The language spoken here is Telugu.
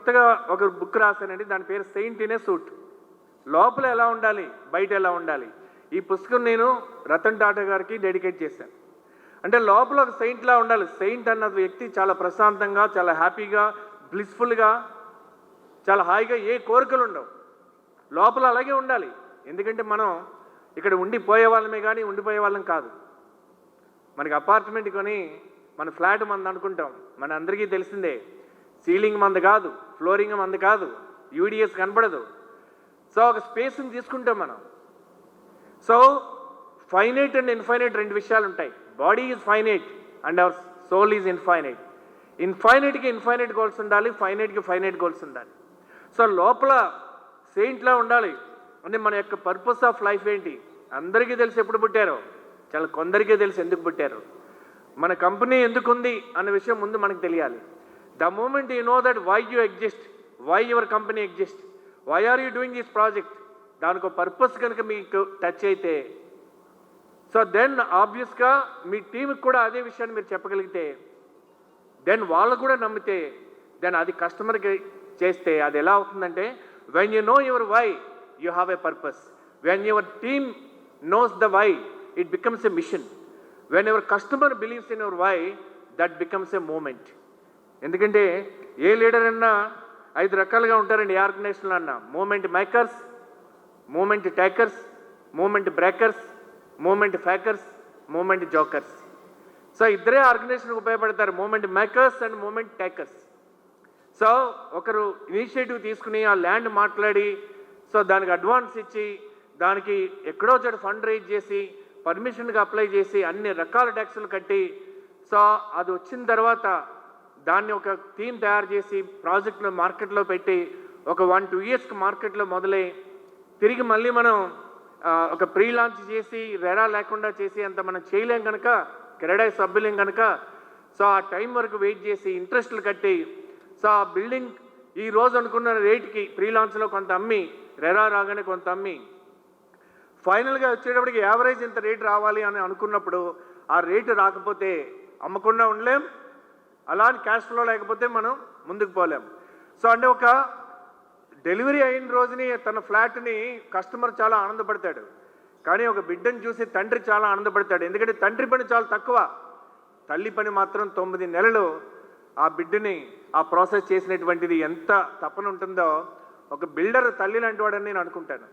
కొత్తగా ఒక బుక్ రాశానండి. దాని పేరు సెయింట్ ఇన్ ఏ సూట్. లోపల ఎలా ఉండాలి, బయట ఎలా ఉండాలి. ఈ పుస్తకం నేను రతన్ టాటా గారికి డెడికేట్ చేశాను. అంటే లోపల ఒక సెయింట్లా ఉండాలి. సెయింట్ అన్న వ్యక్తి చాలా ప్రశాంతంగా, చాలా హ్యాపీగా, బ్లిస్ఫుల్గా, చాలా హాయిగా, ఏ కోరికలు ఉండవు. లోపల అలాగే ఉండాలి. ఎందుకంటే మనం ఇక్కడ ఉండిపోయే వాళ్ళమే కానీ ఉండిపోయే వాళ్ళం కాదు. మనకి అపార్ట్మెంట్ కొని మన ఫ్లాట్ మంది అనుకుంటాం. మన అందరికీ తెలిసిందే. సీలింగ్ మంది కాదు, ఫ్లోరింగ్ మంది కాదు, యూడిఎస్ కనపడదు. సో ఒక స్పేస్ని తీసుకుంటాం మనం. సో ఫైనైట్ అండ్ ఇన్ఫైనైట్ రెండు విషయాలు ఉంటాయి. Body is finite and our soul is infinite. ఇన్ఫైనైట్కి ఇన్ఫైనైట్ గోల్స్ ఉండాలి, ఫైనైట్కి ఫైనైట్ గోల్స్ ఉండాలి. సో లోపల సెయింట్లా ఉండాలి. అంటే మన యొక్క పర్పస్ ఆఫ్ లైఫ్ ఏంటి అందరికీ తెలిసి ఎప్పుడు పుట్టారో, చాలా కొందరికే తెలిసి ఎందుకు పుట్టారు, మన కంపెనీ ఎందుకు ఉంది అన్న విషయం ముందు మనకు తెలియాలి. The moment you know that why you exist, why your company exist, why are you doing this project, దానికి ఒక పర్పస్ కనుక మీకు టచ్ అయితే, సో దెన్ ఆబ్వియస్గా మీ టీంకి కూడా అదే విషయాన్ని మీరు చెప్పగలిగితే, దెన్ వాళ్ళు కూడా నమ్మితే, దెన్ అది కస్టమర్కి చేస్తే అది ఎలా అవుతుందంటే, when you know your why you have a purpose. When your team knows the why, it becomes a mission. When your customer believes in your why, that becomes a movement. ఎందుకంటే ఏ లీడర్ అన్నా 5 రకాలుగా ఉంటారండి. ఏ ఆర్గనైజేషన్లో అన్నా moment makers, moment takers, moment breakers, moment fakers, moment jokers. So ఇద్దరే ఆర్గనైజేషన్కి ఉపయోగపడతారు, moment makers and moment takers. So ఒకరు ఇనిషియేటివ్ తీసుకుని ఆ ల్యాండ్ మాట్లాడి, సో దానికి అడ్వాన్స్ ఇచ్చి, దానికి ఎక్కడో చోట ఫండ్ రైజ్ చేసి, పర్మిషన్కి అప్లై చేసి, అన్ని రకాల ట్యాక్సులు కట్టి, సో అది వచ్చిన తర్వాత దాన్ని ఒక టీం తయారు చేసి ప్రాజెక్టులో మార్కెట్లో పెట్టి ఒక 1-2 ఇయర్స్కి మార్కెట్లో మొదలై తిరిగి మళ్ళీ మనం ఒక ప్రీ లాంచ్ చేసి రెరా లేకుండా చేసి అంత మనం చేయలేం కనుక, క్రెడై సభ్యులేం కనుక, సో ఆ టైం వరకు వెయిట్ చేసి ఇంట్రెస్ట్లు కట్టి, సో ఆ బిల్డింగ్ ఈ రోజు అనుకున్న రేటుకి ప్రీ లాంచ్లో కొంత అమ్మి, రెరా రాగానే కొంత అమ్మి, ఫైనల్గా వచ్చేటప్పటికి యావరేజ్ ఇంత రేటు రావాలి అని అనుకున్నప్పుడు ఆ రేటు రాకపోతే అమ్మకుండా ఉండలేం, అలాంటి క్యాష్ ఫ్లో లేకపోతే మనం ముందుకు పోలేం. సో అంటే ఒక డెలివరీ అయిన రోజుని తన ఫ్లాట్ని కస్టమర్ చాలా ఆనందపడతాడు, కానీ ఒక బిడ్డను చూసి తండ్రి చాలా ఆనందపడతాడు. ఎందుకంటే తండ్రి పని చాలా తక్కువ, తల్లి పని మాత్రం 9 నెలలు ఆ బిడ్డని ఆ ప్రాసెస్ చేసినటువంటిది ఎంత తపన ఉంటుందో ఒక బిల్డర్ తల్లి లాంటి వాడని నేను అనుకుంటాను.